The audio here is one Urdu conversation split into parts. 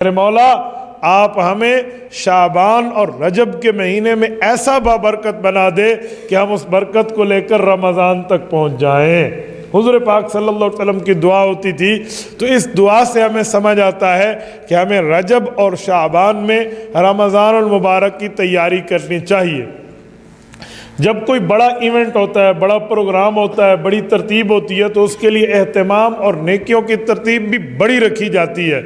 میرے مولا آپ ہمیں شعبان اور رجب کے مہینے میں ایسا بابرکت بنا دے کہ ہم اس برکت کو لے کر رمضان تک پہنچ جائیں۔ حضور پاک صلی اللہ علیہ وسلم کی دعا ہوتی تھی، تو اس دعا سے ہمیں سمجھ آتا ہے کہ ہمیں رجب اور شعبان میں رمضان المبارک کی تیاری کرنی چاہیے۔ جب کوئی بڑا ایونٹ ہوتا ہے، بڑا پروگرام ہوتا ہے، بڑی ترتیب ہوتی ہے، تو اس کے لیے اہتمام اور نیکیوں کی ترتیب بھی بڑی رکھی جاتی ہے۔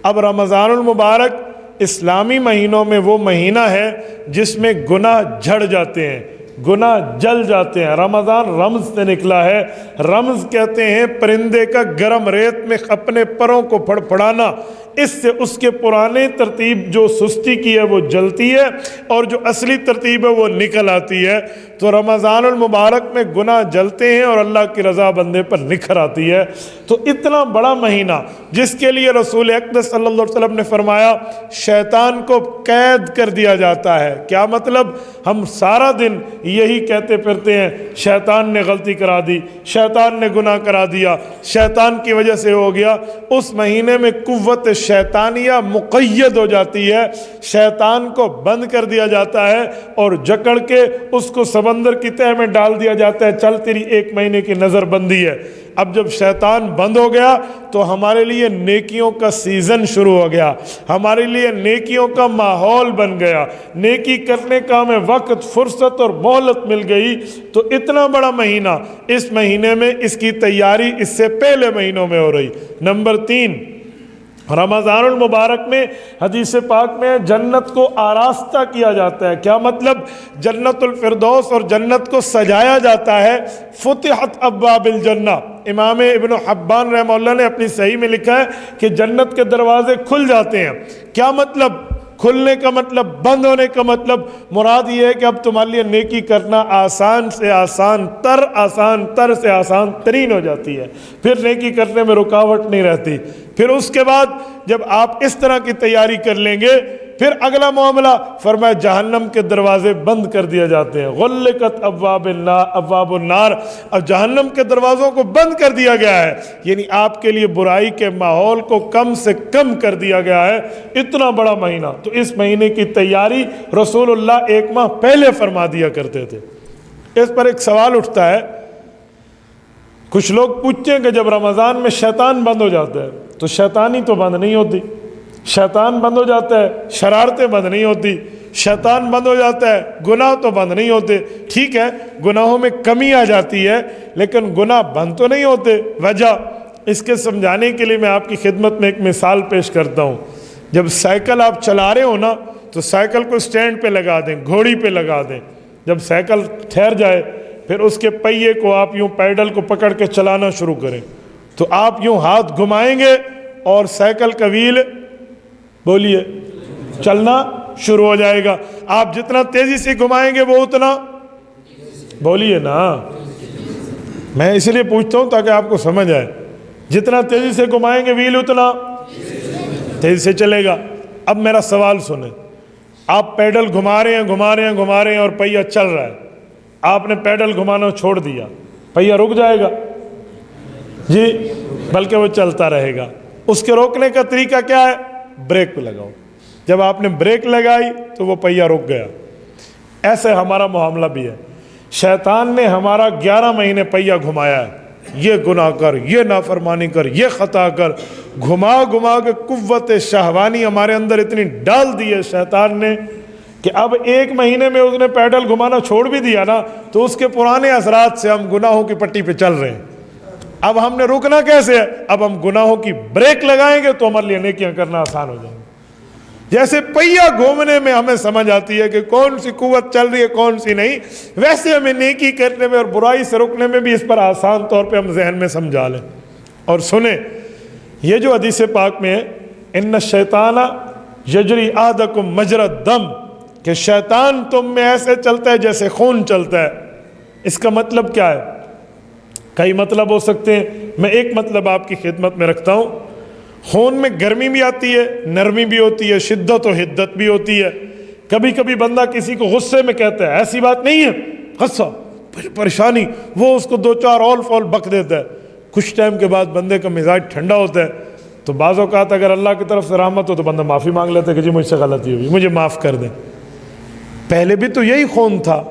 اب رمضان المبارک اسلامی مہینوں میں وہ مہینہ ہے جس میں گناہ جھڑ جاتے ہیں، گناہ جل جاتے ہیں۔ رمضان رمز سے نکلا ہے۔ رمز کہتے ہیں پرندے کا گرم ریت میں اپنے پروں کو پھڑپھڑانا، اس سے اس کے پرانے ترتیب جو سستی کی ہے وہ جلتی ہے، اور جو اصلی ترتیب ہے وہ نکل آتی ہے۔ تو رمضان المبارک میں گناہ جلتے ہیں اور اللہ کی رضا بندے پر نکھر آتی ہے۔ تو اتنا بڑا مہینہ جس کے لیے رسول اقدس صلی اللہ علیہ وسلم نے فرمایا شیطان کو قید کر دیا جاتا ہے۔ کیا مطلب؟ ہم سارا دن یہی کہتے پھرتے ہیں شیطان نے غلطی کرا دی، شیطان نے گناہ کرا دیا، شیطان کی وجہ سے ہو گیا۔ اس مہینے میں قوت شیطانیہ مقید ہو جاتی ہے، شیطان کو بند کر دیا جاتا ہے اور جکڑ کے اس کو سمندر کی تہہ میں ڈال دیا جاتا ہے، چل تیری 1 مہینے کی نظر بندی ہے۔ اب جب شیطان بند ہو گیا تو ہمارے لیے نیکیوں کا سیزن شروع ہو گیا، ہمارے لیے نیکیوں کا ماحول بن گیا، نیکی کرنے کا ہمیں وقت، فرصت اور مہلت مل گئی۔ تو اتنا بڑا مہینہ، اس مہینے میں اس کی تیاری اس سے پہلے مہینوں میں ہو رہی۔ نمبر 3، رمضان المبارک میں حدیث پاک میں جنت کو آراستہ کیا جاتا ہے۔ کیا مطلب؟ جنت الفردوس اور جنت کو سجایا جاتا ہے۔ فتحت ابواب الجنہ، امام ابن حبان رحمہ اللہ نے اپنی صحیح میں لکھا ہے کہ جنت کے دروازے کھل جاتے ہیں۔ کیا مطلب؟ کھلنے کا مطلب، بند ہونے کا مطلب مراد یہ ہے کہ اب تمہارے لیے نیکی کرنا آسان سے آسان تر، آسان تر سے آسان ترین ہو جاتی ہے، پھر نیکی کرنے میں رکاوٹ نہیں رہتی۔ پھر اس کے بعد جب آپ اس طرح کی تیاری کر لیں گے، پھر اگلا معاملہ فرمایا جہنم کے دروازے بند کر دیے جاتے ہیں۔ غلقت ابواب النار، اب جہنم کے دروازوں کو بند کر دیا گیا ہے، یعنی آپ کے لیے برائی کے ماحول کو کم سے کم کر دیا گیا ہے۔ اتنا بڑا مہینہ، تو اس مہینے کی تیاری رسول اللہ 1 ماہ پہلے فرما دیا کرتے تھے۔ اس پر ایک سوال اٹھتا ہے، کچھ لوگ پوچھتے ہیں کہ جب رمضان میں شیطان بند ہو جاتا ہے تو شیطانی تو بند نہیں ہوتی، شیطان بند ہو جاتا ہے، شرارتیں بند نہیں ہوتی، شیطان بند ہو جاتا ہے، گناہ تو بند نہیں ہوتے۔ ٹھیک ہے، گناہوں میں کمی آ جاتی ہے، لیکن گناہ بند تو نہیں ہوتے۔ وجہ اس کے سمجھانے کے لیے میں آپ کی خدمت میں ایک مثال پیش کرتا ہوں۔ جب سائیکل آپ چلا رہے ہو نا، تو سائیکل کو سٹینڈ پہ لگا دیں، گھوڑی پہ لگا دیں۔ جب سائیکل ٹھہر جائے، پھر اس کے پہیے کو آپ یوں پیڈل کو پکڑ کے چلانا شروع کریں، تو آپ یوں ہاتھ گھمائیں گے اور سائیکل کا وہیل بولیے چلنا شروع ہو جائے گا۔ آپ جتنا تیزی سے گھمائیں گے وہ اتنا، بولیے نا، میں اس لیے پوچھتا ہوں تاکہ آپ کو سمجھ آئے، جتنا تیزی سے گھمائیں گے وہیل اتنا تیزی سے چلے گا۔ اب میرا سوال سنیں، آپ پیڈل گھما رہے ہیں اور پہیہ چل رہا ہے، آپ نے پیڈل گھمانا چھوڑ دیا، پہیہ رک جائے گا؟ جی، بلکہ وہ چلتا رہے گا۔ اس کے روکنے کا طریقہ کیا ہے؟ بریک پہ لگاؤ۔ جب آپ نے بریک لگائی تو وہ پہیہ رک گیا۔ ایسے ہمارا معاملہ بھی ہے، شیطان نے ہمارا 11 مہینے پہیہ گھمایا ہے، یہ گناہ کر، یہ نافرمانی کر، یہ خطا کر، گھما گھما کے قوت شہوانی ہمارے اندر اتنی ڈال دی ہے شیطان نے کہ اب 1 مہینے میں اس نے پیڈل گھمانا چھوڑ بھی دیا نا، تو اس کے پرانے اثرات سے ہم گناہوں کی پٹی پہ چل رہے ہیں۔ اب ہم نے رکنا کیسے ہے؟ اب ہم گناہوں کی بریک لگائیں گے تو ہمارے لیے نیکیاں کرنا آسان ہو جائیں گے۔ جیسے پہیہ گھومنے میں ہمیں سمجھ آتی ہے کہ کون سی قوت چل رہی ہے کون سی نہیں، ویسے ہمیں نیکی کرنے میں اور برائی سے رکنے میں بھی اس پر آسان طور پہ ہم ذہن میں سمجھا لیں۔ اور سنیں، یہ جو حدیث پاک میں ہے، ان الشیطان یجری احدکم مجری الدم، کہ شیطان تم میں ایسے چلتا ہے جیسے خون چلتا ہے۔ اس کا مطلب کیا ہے؟ کئی مطلب ہو سکتے ہیں، میں ایک مطلب آپ کی خدمت میں رکھتا ہوں۔ خون میں گرمی بھی آتی ہے، نرمی بھی ہوتی ہے، شدت و حدت بھی ہوتی ہے۔ کبھی کبھی بندہ کسی کو غصے میں کہتا ہے، ایسی بات نہیں ہے، غصہ، پریشانی، وہ اس کو 2-4 اول فول بک دیتا ہے۔ کچھ ٹائم کے بعد بندے کا مزاج ٹھنڈا ہوتا ہے، تو بعض اوقات اگر اللہ کی طرف سے رحمت ہو تو بندہ معافی مانگ لیتا ہے کہ جی مجھ سے غلطی ہوئی، مجھے معاف کر دیں۔ پہلے بھی تو یہی خون تھا،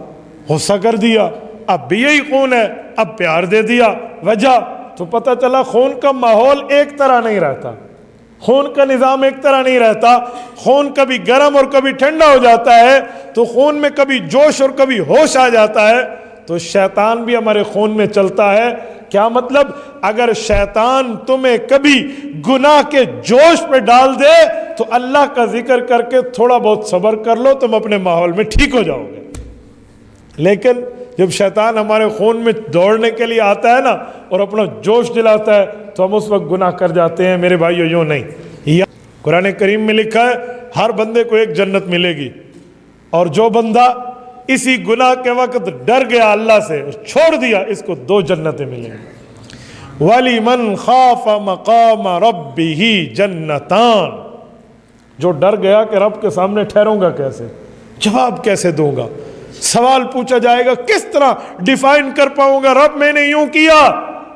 غصہ کر دیا، اب بھی یہی خون ہے، اب پیار دے دیا، وجہ تو پتہ چلا خون کا ماحول ایک طرح نہیں رہتا، خون کا نظام ایک طرح نہیں رہتا، خون کبھی گرم اور کبھی ٹھنڈا ہو جاتا ہے، تو خون میں کبھی جوش اور کبھی ہوش آ جاتا ہے۔ تو شیطان بھی ہمارے خون میں چلتا ہے۔ کیا مطلب؟ اگر شیطان تمہیں کبھی گناہ کے جوش پہ ڈال دے تو اللہ کا ذکر کر کے تھوڑا بہت صبر کر لو، تم اپنے ماحول میں ٹھیک ہو جاؤ گے۔ لیکن جب شیطان ہمارے خون میں دوڑنے کے لیے آتا ہے نا اور اپنا جوش دلاتا ہے تو ہم اس وقت گناہ کر جاتے ہیں۔ میرے بھائیو یوں نہیں، یہ قرآن کریم میں لکھا ہے ہر بندے کو ایک جنت ملے گی، اور جو بندہ اسی گناہ کے وقت ڈر گیا اللہ سے، چھوڑ دیا، اس کو 2 جنتیں ملیں گی۔ وَلِمَنْ خَافَ مَقَامَ رَبِّهِ جَنَّتَانِ، جو ڈر گیا کہ رب کے سامنے ٹھہروں گا کیسے، جواب کیسے دوں گا، سوال پوچھا جائے گا کس طرح ڈیفائن کر پاؤں گا، رب میں نے یوں کیا،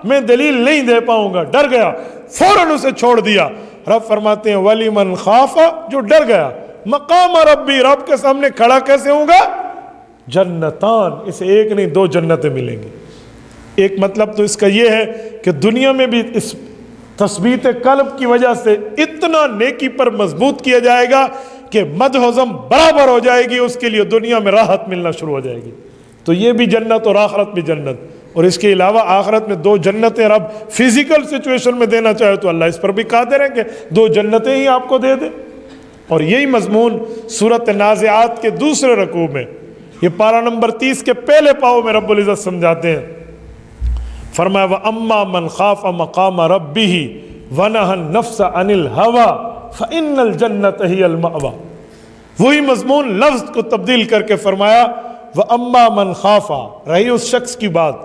میں دلیل نہیں دے پاؤں گا، ڈر گیا، فوراً اسے چھوڑ دیا۔ رب فرماتے ہیں وَلِمَنْ خَافَ، جو ڈر گیا، مقام ربی، رب کے سامنے کھڑا کیسے ہوں گا، جنتان، اسے ایک نہیں 2 جنتیں ملیں گی۔ ایک مطلب تو اس کا یہ ہے کہ دنیا میں بھی اس تثبیت قلب کی وجہ سے اتنا نیکی پر مضبوط کیا جائے گا کہ مد ہضم برابر ہو جائے گی، اس کے لیے دنیا میں راحت ملنا شروع ہو جائے گی۔ تو یہ بھی جنت اور آخرت بھی جنت، اور اس کے علاوہ آخرت میں 2 جنتیں رب فزیکل سچویشن میں دینا چاہے تو اللہ اس پر بھی قادر ہیں کہ 2 جنتیں ہی آپ کو دے دے۔ اور یہی مضمون سورۃ نازعات کے دوسرے رکوع میں، یہ پارہ نمبر 30 کے پہلے پاؤں میں رب العزت سمجھاتے ہیں۔ فرمایا وَأَمَّا مَنْ خَافَ مَقَامَ رَبِّهِ وَنَهَى النَّفْسَ عَنِ الْهَوَىٰ فَإِنَّ الْجَنَّةَ هِيَ الْمَأْوَىٰ، وہی مضمون لفظ کو تبدیل کر کے فرمایا وَأَمَّا مَنْ خَافَ، رہی اس شخص کی بات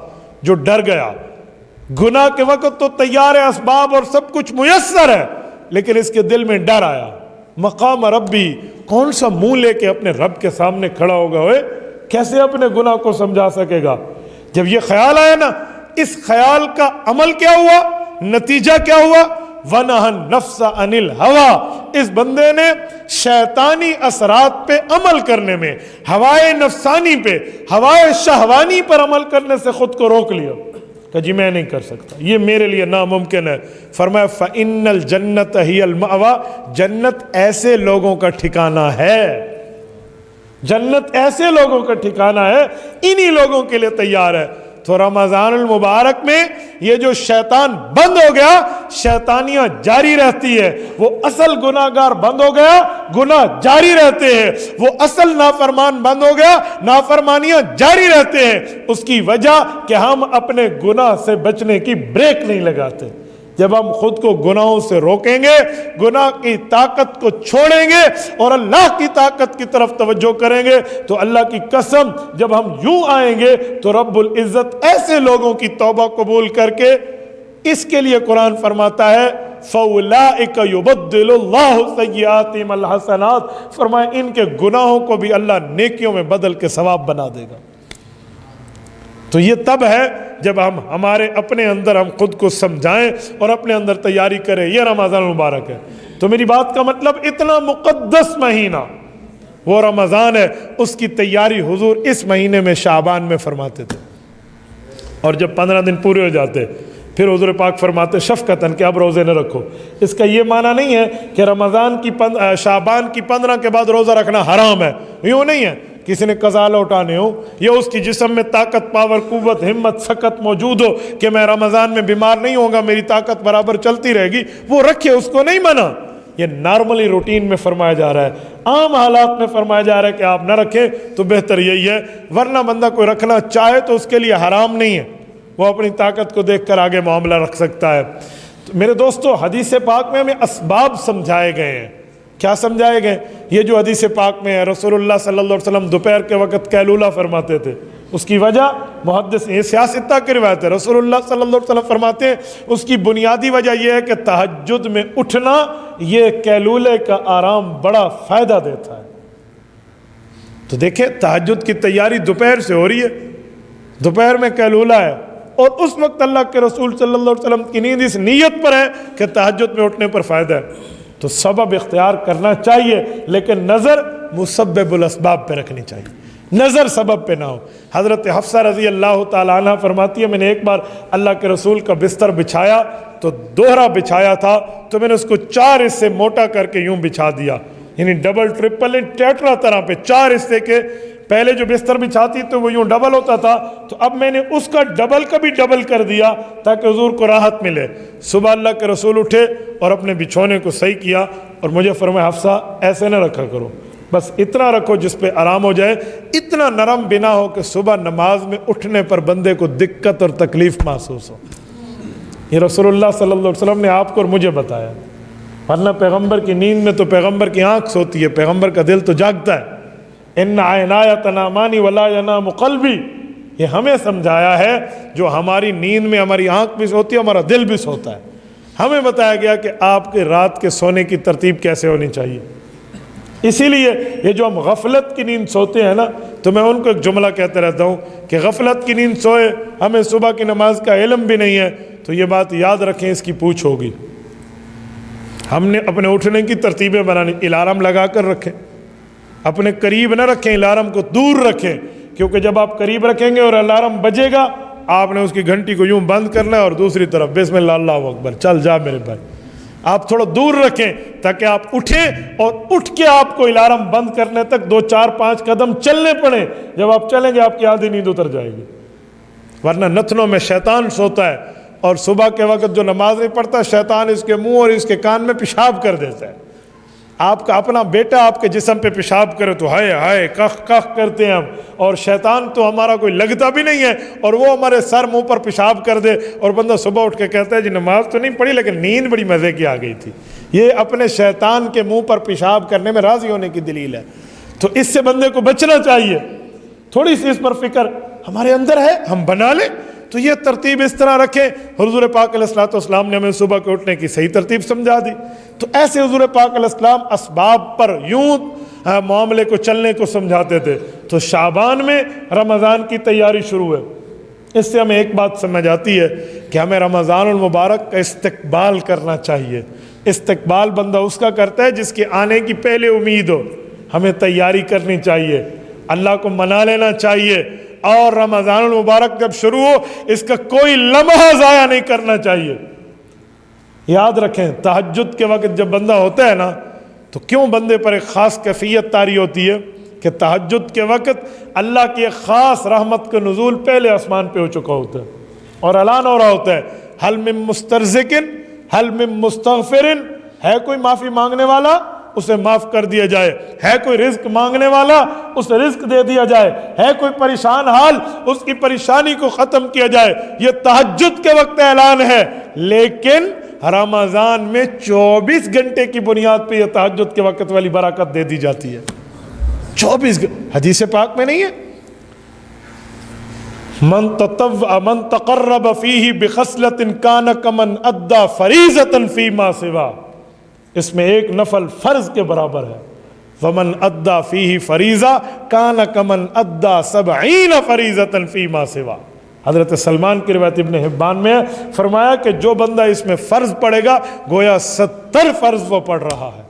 جو ڈر گیا۔ گناہ کے وقت تو تیار ہے، اسباب اور سب کچھ میسر ہے، لیکن اس کے دل میں ڈر آیا۔ مقام ربی، کون سا منہ لے کے اپنے رب کے سامنے کھڑا ہوگا، ہوئے کیسے اپنے گناہ کو سمجھا سکے گا؟ جب یہ خیال آیا نا، اس خیال کا عمل کیا ہوا، نتیجہ کیا ہوا؟ وَنَهَى النَّفْسَ عَنِ الْهَوَىٰ، اس بندے نے شیطانی اثرات پہ عمل کرنے میں، ہوائے نفسانی پہ، ہوائے شہوانی پر عمل کرنے سے خود کو روک لیا کہ جی میں نہیں کر سکتا، یہ میرے لیے ناممکن ہے۔ فرمایا فَإِنَّ الْجَنَّةَ هِيَ الْمَأْوَىٰ، جنت ایسے لوگوں کا ٹھکانہ ہے، جنت ایسے لوگوں کا ٹھکانہ ہے، انہی لوگوں کے لیے تیار ہے۔ تو رمضان المبارک میں یہ جو شیطان بند ہو گیا، شیطانیاں جاری رہتی ہے، وہ اصل گناہگار بند ہو گیا، گناہ جاری رہتے ہیں، وہ اصل نافرمان بند ہو گیا، نافرمانیاں جاری رہتے ہیں۔ اس کی وجہ کہ ہم اپنے گناہ سے بچنے کی بریک نہیں لگاتے۔ جب ہم خود کو گناہوں سے روکیں گے، گناہ کی طاقت کو چھوڑیں گے اور اللہ کی طاقت کی طرف توجہ کریں گے، تو اللہ کی قسم جب ہم یوں آئیں گے تو رب العزت ایسے لوگوں کی توبہ قبول کر کے، اس کے لیے قرآن فرماتا ہے فَأُولَٰئِكَ يُبَدِّلُ اللَّهُ سَيِّئَاتِهِمْ الْحَسَنَاتِ، فرمایا ان کے گناہوں کو بھی اللہ نیکیوں میں بدل کے ثواب بنا دے گا۔ تو یہ تب ہے جب ہم ہمارے اپنے اندر ہم خود کو سمجھائیں اور اپنے اندر تیاری کریں۔ یہ رمضان المبارک ہے، تو میری بات کا مطلب اتنا مقدس مہینہ وہ رمضان ہے، اس کی تیاری حضور اس مہینے میں شعبان میں فرماتے تھے، اور جب 15 دن پورے ہو جاتے پھر حضور پاک فرماتے شفقتاً کہ اب روزے نہ رکھو۔ اس کا یہ معنی نہیں ہے کہ رمضان کی شعبان کی 15 کے بعد روزہ رکھنا حرام ہے، یوں نہیں ہے۔ کسی نے قضا لوٹانے ہو یا اس کی جسم میں طاقت، پاور، قوت، ہمت، سکت موجود ہو کہ میں رمضان میں بیمار نہیں ہوں گا، میری طاقت برابر چلتی رہے گی، وہ رکھے، اس کو نہیں منع۔ یہ نارملی روٹین میں فرمایا جا رہا ہے، عام حالات میں فرمایا جا رہا ہے کہ آپ نہ رکھیں تو بہتر یہی ہے، ورنہ بندہ کوئی رکھنا چاہے تو اس کے لیے حرام نہیں ہے، وہ اپنی طاقت کو دیکھ کر آگے معاملہ رکھ سکتا ہے۔ تو میرے دوستو، حدیث پاک میں ہمیں اسباب سمجھائے گئے ہیں۔ کیا سمجھائے گئے؟ یہ جو حدیث پاک میں ہے، رسول اللہ صلی اللہ علیہ وسلم دوپہر کے وقت قیلولہ فرماتے تھے، اس کی وجہ محدث، یہ سیاستہ کی روایت ہے، رسول اللہ صلی اللہ علیہ وسلم فرماتے ہیں اس کی بنیادی وجہ یہ ہے کہ تہجد میں اٹھنا یہ قیلولے کا آرام بڑا فائدہ دیتا ہے۔ تو دیکھیں تہجد کی تیاری دوپہر سے ہو رہی ہے، دوپہر میں قیلولہ ہے، اور اس وقت اللہ کے رسول صلی اللہ علیہ وسلم کی نیند اس نیت پر ہے کہ تہجد میں اٹھنے پر فائدہ ہے، تو سبب اختیار کرنا چاہیے، لیکن نظر مسبب الاسباب پہ رکھنی چاہیے، نظر سبب پہ نہ ہو۔ حضرت حفصہ رضی اللہ تعالیٰ عنہ فرماتی ہے، میں نے ایک بار اللہ کے رسول کا بستر بچھایا تو دوہرا بچھایا تھا، تو میں نے اس کو 4 حصے موٹا کر کے یوں بچھا دیا، یعنی ڈبل ٹرپل ٹیٹرا طرح پہ 4 حصے کے۔ پہلے جو بستر بچھاتی تو وہ یوں ڈبل ہوتا تھا، تو اب میں نے اس کا ڈبل کا بھی ڈبل کر دیا تاکہ حضور کو راحت ملے۔ صبح اللہ کے رسول اٹھے اور اپنے بچھونے کو صحیح کیا اور مجھے فرمایا، حفصہ ایسے نہ رکھا کرو، بس اتنا رکھو جس پہ آرام ہو جائے، اتنا نرم بنا ہو کہ صبح نماز میں اٹھنے پر بندے کو دقت اور تکلیف محسوس ہو۔ یہ رسول اللہ صلی اللہ علیہ وسلم نے آپ کو اور مجھے بتایا، ورنہ پیغمبر کی نیند میں تو پیغمبر کی آنکھ سوتی ہے، پیغمبر کا دل تو جاگتا ہے۔ ان عینای تنامان ولا ینام قلبی، یہ ہمیں سمجھایا ہے، جو ہماری نیند میں ہماری آنکھ بھی سوتی ہے، ہمارا دل بھی سوتا ہے۔ ہمیں بتایا گیا کہ آپ کے رات کے سونے کی ترتیب کیسے ہونی چاہیے۔ اسی لیے یہ جو ہم غفلت کی نیند سوتے ہیں نا، تو میں ان کو ایک جملہ کہتے رہتا ہوں کہ غفلت کی نیند سوئے، ہمیں صبح کی نماز کا علم بھی نہیں ہے، تو یہ بات یاد رکھیں، اس کی پوچھ ہوگی۔ ہم نے اپنے اٹھنے کی ترتیبیں بنانی، الارم لگا کر رکھیں، اپنے قریب نہ رکھیں، الارم کو دور رکھیں، کیونکہ جب آپ قریب رکھیں گے اور الارم بجے گا، آپ نے اس کی گھنٹی کو یوں بند کرنا ہے اور دوسری طرف بسم اللہ اللہ اکبر، چل جا میرے بھائی۔ آپ تھوڑا دور رکھیں تاکہ آپ اٹھیں اور اٹھ کے آپ کو الارم بند کرنے تک 2 4 5 قدم چلنے پڑیں۔ جب آپ چلیں گے آپ کی آدھی نیند اتر جائے گی، ورنہ نتنوں میں شیطان سوتا ہے، اور صبح کے وقت جو نماز نہیں پڑھتا، شیطان اس کے منہ اور اس کے کان میں پیشاب کر دیتا ہے۔ آپ کا اپنا بیٹا آپ کے جسم پہ پیشاب کرے تو ہائے ہائے کخ کخ کرتے ہیں ہم، اور شیطان تو ہمارا کوئی لگتا بھی نہیں ہے، اور وہ ہمارے سر منہ پر پیشاب کر دے، اور بندہ صبح اٹھ کے کہتا ہے جی نماز تو نہیں پڑھی لیکن نیند بڑی مزے کی آ گئی تھی۔ یہ اپنے شیطان کے منہ پر پیشاب کرنے میں راضی ہونے کی دلیل ہے۔ تو اس سے بندے کو بچنا چاہیے، تھوڑی سی اس پر فکر ہمارے اندر ہے، ہم بنا لیں۔ تو یہ ترتیب اس طرح رکھیں۔ حضور پاک علیہ الصلوۃ والسلام نے ہمیں صبح کے اٹھنے کی صحیح ترتیب سمجھا دی، تو ایسے حضور پاک علیہ السلام اسباب پر یوں معاملے کو چلنے کو سمجھاتے تھے۔ تو شعبان میں رمضان کی تیاری شروع ہے، اس سے ہمیں ایک بات سمجھ آتی ہے کہ ہمیں رمضان المبارک کا استقبال کرنا چاہیے۔ استقبال بندہ اس کا کرتا ہے جس کے آنے کی پہلے امید ہو۔ ہمیں تیاری کرنی چاہیے، اللہ کو منا لینا چاہیے، اور رمضان المبارک جب شروع ہو اس کا کوئی لمحہ ضائع نہیں کرنا چاہیے۔ یاد رکھیں، تہجد کے وقت جب بندہ ہوتا ہے نا، تو کیوں بندے پر ایک خاص کیفیت طاری ہوتی ہے کہ تہجد کے وقت اللہ کی ایک خاص رحمت کا نزول پہلے آسمان پہ ہو چکا ہوتا ہے اور اعلان ہو رہا ہوتا ہے، حل من مسترزقن حل من مستغفرن، ہے کوئی معافی مانگنے والا اسے معاف کر دیا جائے، ہے کوئی رزق مانگنے والا اسے رزق دے دیا جائے، ہے کوئی پریشان حال اس کی پریشانی کو ختم کیا جائے۔ یہ تہجد کے وقت اعلان ہے، لیکن رمضان میں 24 گھنٹے کی بنیاد پہ یہ تہجد کے وقت والی برکت دے دی جاتی ہے۔ 24 حدیث پاک میں نہیں ہے، من تقرب فیہ بخصلۃ کان کمن ادى فریضۃ فیما سوا، اس میں ایک نفل فرض کے برابر ہے۔ ومن ادى فیہ فریضہ کان کمن ادى 70 فریضۃ فیما سوا۔ حضرت سلمان کی روایت ابن حبان میں فرمایا کہ جو بندہ اس میں فرض پڑھے گا گویا 70 فرض وہ پڑھ رہا ہے۔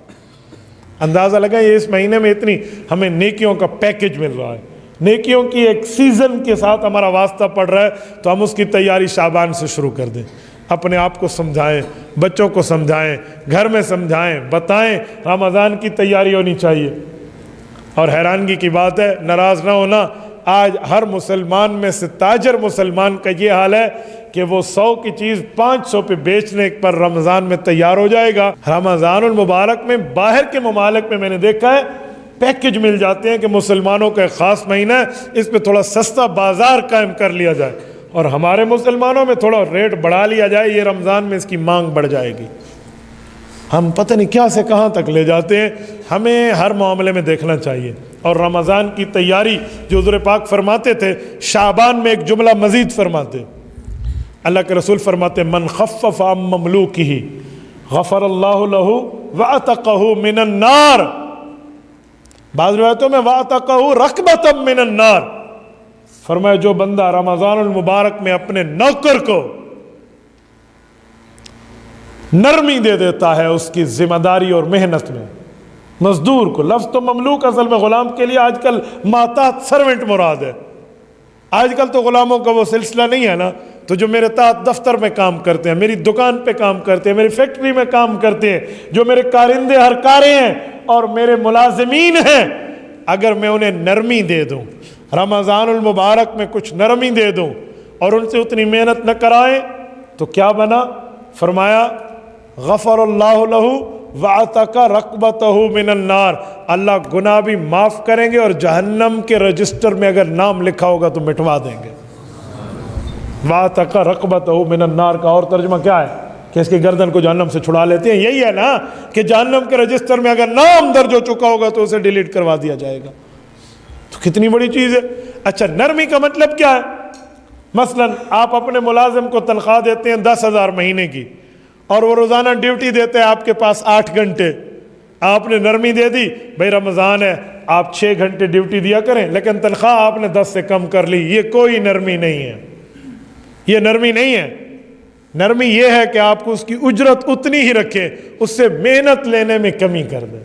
اندازہ لگائیں یہ اس مہینے میں اتنی ہمیں نیکیوں کا پیکج مل رہا ہے، نیکیوں کی ایک سیزن کے ساتھ ہمارا واسطہ پڑ رہا ہے، تو ہم اس کی تیاری شعبان سے شروع کر دیں۔ اپنے آپ کو سمجھائیں، بچوں کو سمجھائیں، گھر میں سمجھائیں، بتائیں رمضان کی تیاری ہونی چاہیے۔ اور حیرانگی کی بات ہے، ناراض نہ ہونا، آج ہر مسلمان میں سے تاجر مسلمان کا یہ حال ہے کہ وہ 100 کی چیز 500 پہ بیچنے پر رمضان میں تیار ہو جائے گا۔ رمضان المبارک میں باہر کے ممالک میں نے دیکھا ہے پیکج مل جاتے ہیں کہ مسلمانوں کا ایک خاص مہینہ ہے، اس پہ تھوڑا سستا بازار قائم کر لیا جائے، اور ہمارے مسلمانوں میں تھوڑا ریٹ بڑھا لیا جائے، یہ رمضان میں اس کی مانگ بڑھ جائے گی۔ ہم پتہ نہیں کیا سے کہاں تک لے جاتے ہیں، ہمیں ہر معاملے میں دیکھنا چاہیے۔ اور رمضان کی تیاری جو حضور پاک فرماتے تھے، شعبان میں ایک جملہ مزید فرماتے، اللہ کے رسول فرماتے من خفف عن مملوکہ غفر اللہ لہ وعتقہ من النار، بعض روایتوں میں وعتقہ رقبۃ من النار، فرمایا جو بندہ رمضان المبارک میں اپنے نوکر کو نرمی دے دیتا ہے اس کی ذمہ داری اور محنت میں، مزدور کو، لفظ تو مملوک اصل میں غلام کے لیے آج کل ماتحت سرونٹ مراد ہے، آج کل تو غلاموں کا وہ سلسلہ نہیں ہے نا، تو جو میرے تحت دفتر میں کام کرتے ہیں، میری دکان پہ کام کرتے ہیں، میری فیکٹری میں کام کرتے ہیں، جو میرے کارندے ہرکارے ہیں اور میرے ملازمین ہیں، اگر میں انہیں نرمی دے دوں، رمضان المبارک میں کچھ نرمی دے دوں اور ان سے اتنی محنت نہ کرائیں تو کیا بنا؟ فرمایا غفر اللہ لہ وعتق رقبتہ من النار، اللہ گناہ بھی معاف کریں گے اور جہنم کے رجسٹر میں اگر نام لکھا ہوگا تو مٹوا دیں گے۔ وعتق رقبتہ من النار کا اور ترجمہ کیا ہے کہ اس کی گردن کو جہنم سے چھڑا لیتے ہیں، یہی ہے نا کہ جہنم کے رجسٹر میں اگر نام درج ہو چکا ہوگا تو اسے ڈیلیٹ کروا دیا جائے گا، تو کتنی بڑی چیز ہے۔ اچھا نرمی کا مطلب کیا ہے؟ مثلا آپ اپنے ملازم کو تنخواہ دیتے ہیں 10,000 مہینے کی اور وہ روزانہ ڈیوٹی دیتے ہیں آپ کے پاس 8 گھنٹے، آپ نے نرمی دے دی، بھائی رمضان ہے آپ 6 گھنٹے ڈیوٹی دیا کریں، لیکن تنخواہ آپ نے 10 سے کم کر لی، یہ کوئی نرمی نہیں ہے، یہ نرمی نہیں ہے۔ نرمی یہ ہے کہ آپ کو اس کی اجرت اتنی ہی رکھیں، اس سے محنت لینے میں کمی کر دیں،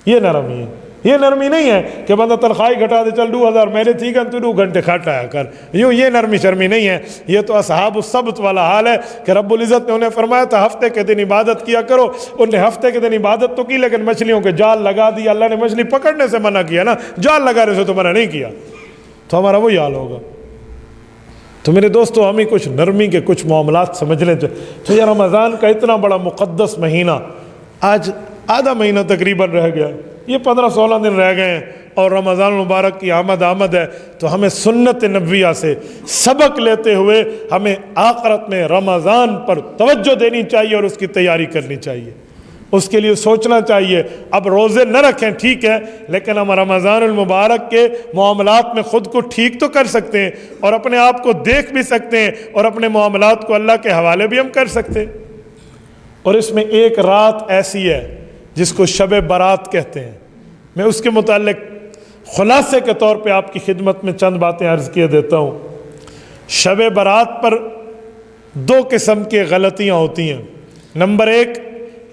یہ نرمی ہے۔ یہ نرمی نہیں ہے کہ بندہ تنخواہ گھٹا دے، چل 2,000 میں نے ٹھیک ہے تو 2 گھنٹے کھٹایا کر، یوں یہ نرمی شرمی نہیں ہے۔ یہ تو اصحاب السبت والا حال ہے کہ رب العزت نے انہیں فرمایا تھا ہفتے کے دن عبادت کیا کرو، انہوں نے ہفتے کے دن عبادت تو کی لیکن مچھلیوں کے جال لگا دیا، اللہ نے مچھلی پکڑنے سے منع کیا نا، جال لگانے سے تو منع نہیں کیا، تو ہمارا وہی حال ہوگا۔ تو میرے دوستو ہمیں کچھ نرمی کے کچھ معاملات سمجھ لیں تو یہ رمضان کا اتنا بڑا مقدس مہینہ آج آدھا مہینہ تقریباً رہ گیا، یہ 15-16 دن رہ گئے ہیں اور رمضان المبارک کی آمد ہے، تو ہمیں سنت نبویہ سے سبق لیتے ہوئے ہمیں آخرت میں رمضان پر توجہ دینی چاہیے اور اس کی تیاری کرنی چاہیے، اس کے لیے سوچنا چاہیے۔ اب روزے نہ رکھیں ٹھیک ہے، لیکن ہم رمضان المبارک کے معاملات میں خود کو ٹھیک تو کر سکتے ہیں اور اپنے آپ کو دیکھ بھی سکتے ہیں اور اپنے معاملات کو اللہ کے حوالے بھی ہم کر سکتے ہیں۔ اور اس میں ایک رات ایسی ہے جس کو شب برات کہتے ہیں، میں اس کے متعلق خلاصے کے طور پہ آپ کی خدمت میں چند باتیں عرض کیے دیتا ہوں۔ شب برات پر 2 قسم کی غلطیاں ہوتی ہیں۔ نمبر 1،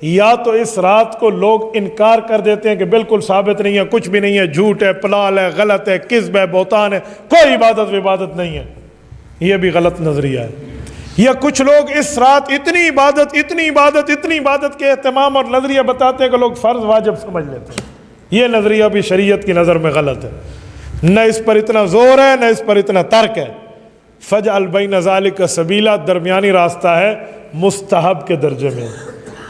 یا تو اس رات کو لوگ انکار کر دیتے ہیں کہ بالکل ثابت نہیں ہے، کچھ بھی نہیں ہے، جھوٹ ہے، پلال ہے، غلط ہے، کذب ہے، بہتان ہے، کوئی عبادت نہیں ہے، یہ بھی غلط نظریہ ہے۔ یا کچھ لوگ اس رات اتنی عبادت کے اہتمام اور نظریہ بتاتے ہیں کہ لوگ فرض واجب سمجھ لیتے ہیں، یہ نظریہ بھی شریعت کی نظر میں غلط ہے، نہ اس پر اتنا زور ہے نہ اس پر اتنا ترک ہے۔ فجعل بین ذالک سبیلا، درمیانی راستہ ہے، مستحب کے درجے میں،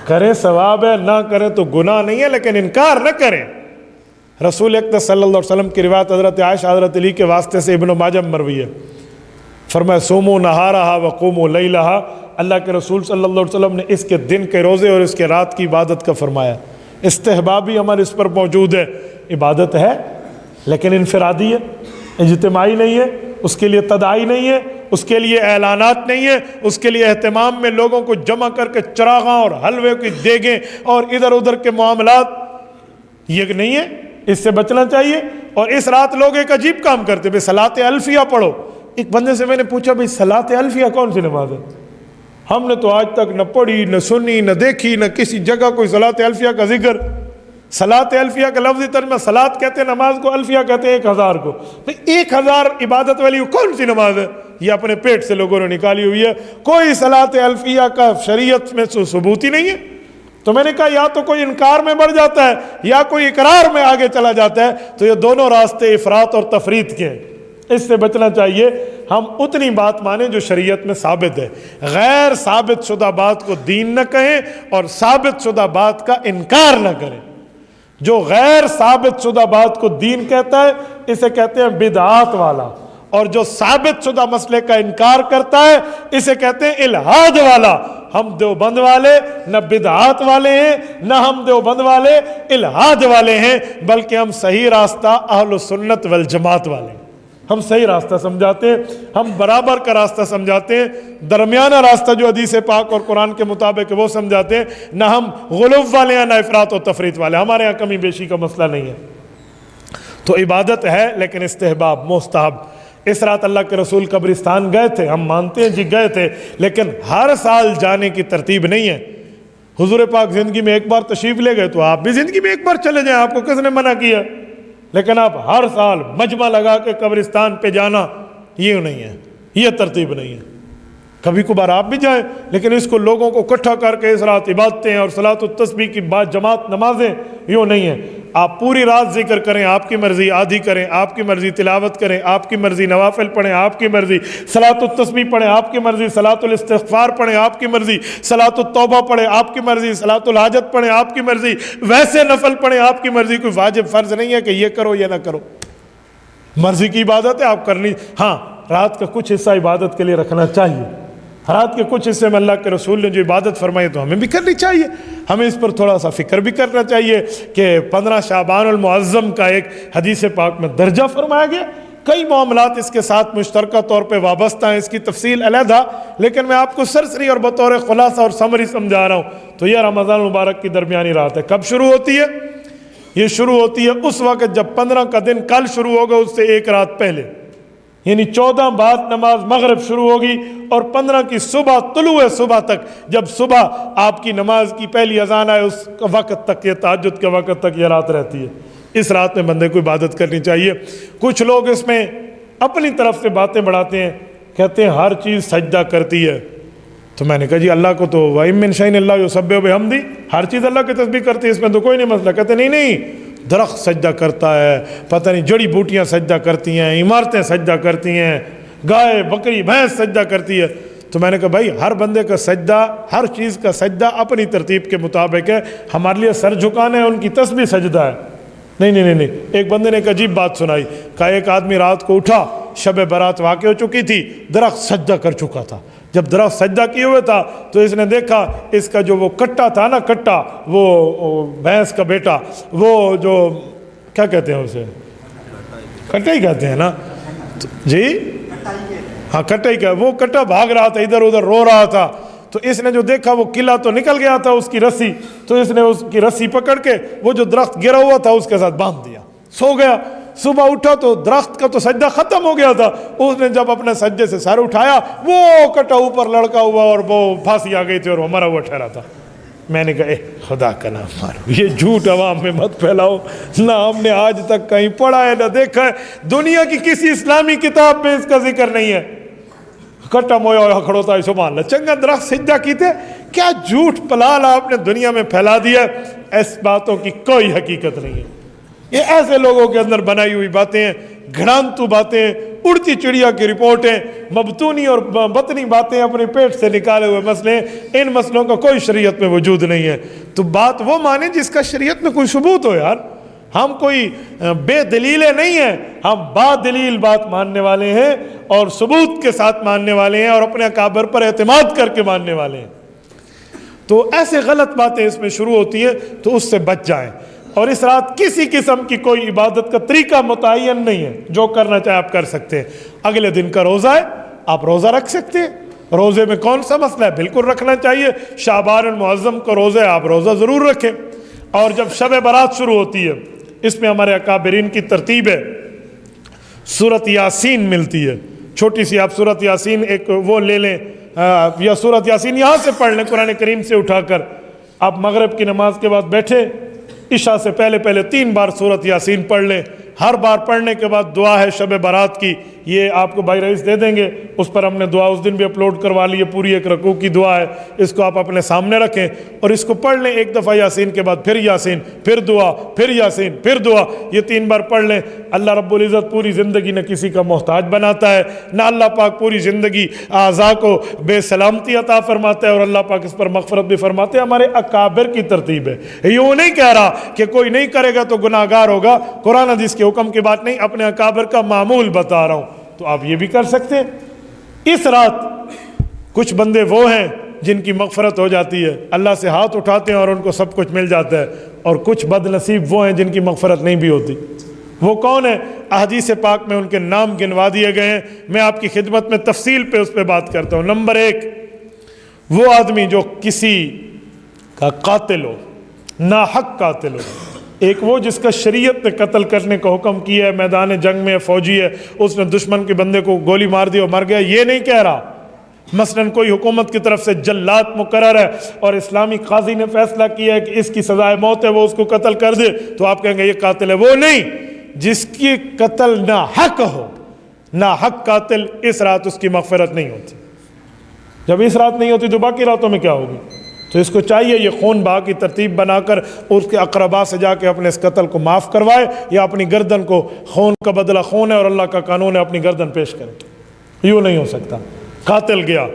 کریں ثواب ہے، نہ کریں تو گناہ نہیں ہے، لیکن انکار نہ کریں۔ رسول اقدس صلی اللہ علیہ وسلم کی روایت حضرت عائشہ حضرت علی کے واسطے سے ابن ماجہ میں مروی ہے، فرمایا سوموا نہارہا وقوموا لیلہا، اللہ کے رسول صلی اللہ علیہ وسلم نے اس کے دن کے روزے اور اس کے رات کی عبادت کا فرمایا۔ استحباب بھی ہمارے اس پر موجود ہے، عبادت ہے لیکن انفرادی ہے، اجتماعی نہیں ہے، اس کے لیے تداعی نہیں ہے، اس کے لیے اعلانات نہیں ہے، اس کے لیے اہتمام میں لوگوں کو جمع کر کے چراغاں اور حلوے کی دیگیں اور ادھر ادھر کے معاملات، یہ نہیں ہے، اس سے بچنا چاہیے۔ اور اس رات لوگ ایک عجیب کام کرتے، بھئی صلاۃ الفیہ پڑھو۔ ایک بندے سے میں نے پوچھا بھئی صلاۃ الفیہ کون سی نماز ہے؟ ہم نے تو آج تک نہ پڑھی نہ سنی نہ دیکھی، نہ کسی جگہ کوئی صلاۃ الفیہ کا ذکر۔ صلاۃ الفیہ کا لفظی ترجمہ، صلاۃ کہتے ہیں نماز کو، الفیہ کہتے ہیں 1000 کو۔ 1000 عبادت والی کون سی نماز ہے؟ یہ اپنے پیٹ سے لوگوں نے نکالی ہوئی ہے، کوئی صلاۃ الفیہ کا شریعت میں ثبوت ہی نہیں ہے۔ تو میں نے کہا یا تو کوئی انکار میں بڑھ جاتا ہے یا کوئی اقرار میں آگے چلا جاتا ہے، تو یہ دونوں راستے افراط اور تفریط کے ہیں، اس سے بچنا چاہیے۔ ہم اتنی بات مانیں جو شریعت میں ثابت ہے، غیر ثابت شدہ بات کو دین نہ کہیں اور ثابت شدہ بات کا انکار نہ کریں۔ جو غیر ثابت شدہ بات کو دین کہتا ہے اسے کہتے ہیں بدعات والا، اور جو ثابت شدہ مسئلے کا انکار کرتا ہے اسے کہتے ہیں الہاد والا۔ ہم دیوبند والے نہ بدعات والے ہیں، نہ ہم دیوبند والے الہاد والے ہیں، بلکہ ہم صحیح راستہ اہل سنت والجماعت والے ہیں۔ ہم صحیح راستہ سمجھاتے ہیں، ہم برابر کا راستہ سمجھاتے ہیں، درمیانہ راستہ جو حدیث پاک اور قرآن کے مطابق ہے وہ سمجھاتے ہیں۔ نہ ہم غلو والے ہیں نہ افراط و تفریط والے، ہمارے یہاں کمی بیشی کا مسئلہ نہیں ہے۔ تو عبادت ہے لیکن استحباب، مستحب۔ اس رات اللہ کے رسول قبرستان گئے تھے، ہم مانتے ہیں جی گئے تھے، لیکن ہر سال جانے کی ترتیب نہیں ہے۔ حضور پاک زندگی میں ایک بار تشریف لے گئے تو آپ بھی زندگی میں ایک بار چلے جائیں، آپ کو کس نے منع کیا؟ لیکن آپ ہر سال مجمع لگا کے قبرستان پہ جانا یہ نہیں ہے، یہ ترتیب نہیں ہے۔ کبھی کبھار آپ بھی جائیں، لیکن اس کو لوگوں کو اکٹھا کر کے اس رات عبادتیں اور صلاۃ التسبیح کی بعد جماعت نمازیں یوں نہیں ہیں۔ آپ پوری رات ذکر کریں، آپ کی مرضی، آدھی کریں آپ کی مرضی، تلاوت کریں آپ کی مرضی، نوافل پڑھیں آپ کی مرضی، صلاۃ التسبیح پڑھیں آپ کی مرضی، صلاۃ الاستغفار پڑھیں آپ کی مرضی، صلاۃ التوبہ پڑھیں آپ کی مرضی، صلاۃ الحاجت پڑھیں آپ کی مرضی، ویسے نفل پڑھیں آپ کی مرضی۔ کوئی واجب فرض نہیں ہے کہ یہ کرو یہ نہ کرو، مرضی کی عبادت ہے آپ کرنی۔ ہاں رات کا کچھ حصہ عبادت کے لیے رکھنا چاہیے، رات کے کچھ حصے میں اللہ کے رسول نے جو عبادت فرمائی تو ہمیں بھی کرنی چاہیے، ہمیں اس پر تھوڑا سا فکر بھی کرنا چاہیے کہ 15 شعبان المعظم کا ایک حدیث پاک میں درجہ فرمایا گیا، کئی معاملات اس کے ساتھ مشترکہ طور پہ وابستہ ہیں، اس کی تفصیل علیحدہ، لیکن میں آپ کو سرسری اور بطور خلاصہ اور سمری سمجھا رہا ہوں۔ تو یہ رمضان مبارک کی درمیانی رات ہے، کب شروع ہوتی ہے؟ یہ شروع ہوتی ہے اس وقت جب 15 کا دن کل شروع ہوگا اس سے ایک رات پہلے، یعنی 14 بعد نماز مغرب شروع ہوگی اور 15 کی صبح طلوع صبح تک، جب صبح آپ کی نماز کی پہلی اذان آئے اس وقت تک، یہ تہجد کے وقت تک یہ رات رہتی ہے۔ اس رات میں بندے کو عبادت کرنی چاہیے۔ کچھ لوگ اس میں اپنی طرف سے باتیں بڑھاتے ہیں، کہتے ہیں ہر چیز سجدہ کرتی ہے، تو میں نے کہا جی اللہ کو تو وَإِن مِّن شَيْءٍ إِلَّا يُسَبِّحُ بِحَمْدِهِ، ہر چیز اللہ کی تسبیح کرتی ہے، اس میں تو کوئی نہیں مسئلہ۔ کہتے نہیں، درخت سجدہ کرتا ہے، پتہ نہیں جڑی بوٹیاں سجدہ کرتی ہیں، عمارتیں سجدہ کرتی ہیں، گائے بکری بھینس سجدہ کرتی ہے۔ تو میں نے کہا بھائی ہر بندے کا سجدہ، ہر چیز کا سجدہ اپنی ترتیب کے مطابق ہے، ہمارے لیے سر جھکانا ہے ان کی تسبیح سجدہ ہے؟ نہیں۔ ایک بندے نے ایک عجیب بات سنائی، کہا ایک آدمی رات کو اٹھا، شب برات واقع ہو چکی تھی، درخت سجدہ کر چکا تھا۔ جب درخت سجدہ کیے ہوئے تھا تو اس نے دیکھا اس کا جو وہ کٹا تھا نا، کٹا، وہ بھینس کا بیٹا، وہ جو کیا کہتے ہیں اسے، کٹا ہی کہتے ہیں نا جی، ہاں کٹا ہی، وہ کٹا بھاگ رہا تھا ادھر ادھر، رو رہا تھا، تو اس نے جو دیکھا وہ قلعہ تو نکل گیا تھا اس کی رسی، تو اس نے اس کی رسی پکڑ کے وہ جو درخت گرا ہوا تھا اس کے ساتھ باندھ دیا، سو گیا۔ صبح اٹھا تو درخت کا تو سجدہ ختم ہو گیا تھا، اس نے جب اپنے سجدے سے سر اٹھایا وہ کٹا اوپر لڑکا ہوا اور وہ پھانسی آ گئی تھی اور وہ مرا ہوا ٹھہرا تھا۔ میں نے کہا خدا کا نام مارو، یہ جھوٹ عوام میں مت پھیلاؤ، نہ ہم نے آج تک کہیں پڑھا ہے نہ دیکھا ہے، دنیا کی کسی اسلامی کتاب میں اس کا ذکر نہیں ہے۔ کٹا مویا کھڑو تھا، سبحان اللہ، چنگا درخت سجدہ کیتے، کیا جھوٹ پلال آپ نے دنیا میں پھیلا دیا، اس باتوں کی کوئی حقیقت نہیں ہے، یہ ایسے لوگوں کے اندر بنائی ہوئی باتیں ہیں، گھڑانتو باتیں، اڑتی چڑیا کی رپورٹیں، مبتونی اور بطنی باتیں، اپنے پیٹ سے نکالے ہوئے مسئلے، ان مسئلوں کا کوئی شریعت میں وجود نہیں ہے۔ تو بات وہ مانیں جس کا شریعت میں کوئی ثبوت ہو یار، ہم کوئی بے دلیلیں نہیں ہیں، ہم با دلیل بات ماننے والے ہیں اور ثبوت کے ساتھ ماننے والے ہیں اور اپنے اکابر پر اعتماد کر کے ماننے والے ہیں۔ تو ایسے غلط باتیں اس میں شروع ہوتی ہیں تو اس سے بچ جائیں، اور اس رات کسی قسم کی کوئی عبادت کا طریقہ متعین نہیں ہے، جو کرنا چاہے آپ کر سکتے ہیں۔ اگلے دن کا روزہ ہے، آپ روزہ رکھ سکتے ہیں، روزے میں کون سا مسئلہ ہے، بالکل رکھنا چاہیے۔ شعبان المعظم کا روزہ ہے، آپ روزہ ضرور رکھیں۔ اور جب شب برات شروع ہوتی ہے، اس میں ہمارے اکابرین کی ترتیب ہے، سورۃ یاسین ملتی ہے، چھوٹی سی، آپ سورۃ یاسین ایک وہ لے لیں یا سورۃ یاسین یہاں سے پڑھ لیں قرآن کریم سے اٹھا کر، آپ مغرب کی نماز کے بعد بیٹھے، عشاء سے پہلے 3 بار سورۃ یاسین پڑھ لیں، ہر بار پڑھنے کے بعد دعا ہے شب برات کی، یہ آپ کو بھائی رئیس دے دیں گے، اس پر ہم نے دعا اس دن بھی اپلوڈ کروا لی ہے، پوری ایک رکوع کی دعا ہے، اس کو آپ اپنے سامنے رکھیں اور اس کو پڑھ لیں ایک دفعہ یاسین کے بعد، پھر یاسین، پھر دعا، پھر یاسین، پھر دعا، یہ 3 بار پڑھ لیں۔ اللہ رب العزت پوری زندگی نہ کسی کا محتاج بناتا ہے، نہ اللہ پاک پوری زندگی اعضاء کو بے سلامتی عطا فرماتا ہے، اور اللہ پاک اس پر مغفرت بھی فرماتے ہیں۔ ہمارے اکابر کی ترتیب ہے، یہ وہ نہیں کہہ رہا کہ کوئی نہیں کرے گا تو گناہ گار ہوگا، قرآن حدیث کے حکم کی بات نہیں، اپنے اکابر کا معمول بتا رہا ہوں، تو آپ یہ بھی کر سکتے ہیں۔ اس رات کچھ بندے وہ ہیں جن کی مغفرت ہو جاتی ہے، اللہ سے ہاتھ اٹھاتے ہیں اور ان کو سب کچھ مل جاتا ہے، اور کچھ بد نصیب وہ ہیں جن کی مغفرت نہیں بھی ہوتی۔ وہ کون ہیں؟ احادیث پاک میں ان کے نام گنوا دیے گئے ہیں، میں آپ کی خدمت میں تفصیل پہ اس پہ بات کرتا ہوں۔ نمبر 1، وہ آدمی جو کسی کا قاتل ہو، ناحق قاتل ہو، ایک وہ جس کا شریعت نے قتل کرنے کا حکم کیا ہے، میدان جنگ میں فوجی ہے، اس نے دشمن کے بندے کو گولی مار دی اور مر گیا، یہ نہیں کہہ رہا۔ مثلاً کوئی حکومت کی طرف سے جلاد مقرر ہے اور اسلامی قاضی نے فیصلہ کیا ہے کہ اس کی سزائے موت ہے، وہ اس کو قتل کر دے، تو آپ کہیں گے یہ قاتل ہے۔ وہ نہیں، جس کی قتل ناحق ہو، ناحق قاتل، اس رات اس کی مغفرت نہیں ہوتی۔ جب اس رات نہیں ہوتی تو باقی راتوں میں کیا ہوگی؟ تو اس کو چاہیے یہ خون بہا کی ترتیب بنا کر اس کے اقربا سے جا کے اپنے اس قتل کو معاف کروائے، یا اپنی گردن کو، خون کا بدلہ خون ہے اور اللہ کا قانون ہے، اپنی گردن پیش کرے۔ یوں نہیں ہو سکتا۔ قاتل گیا۔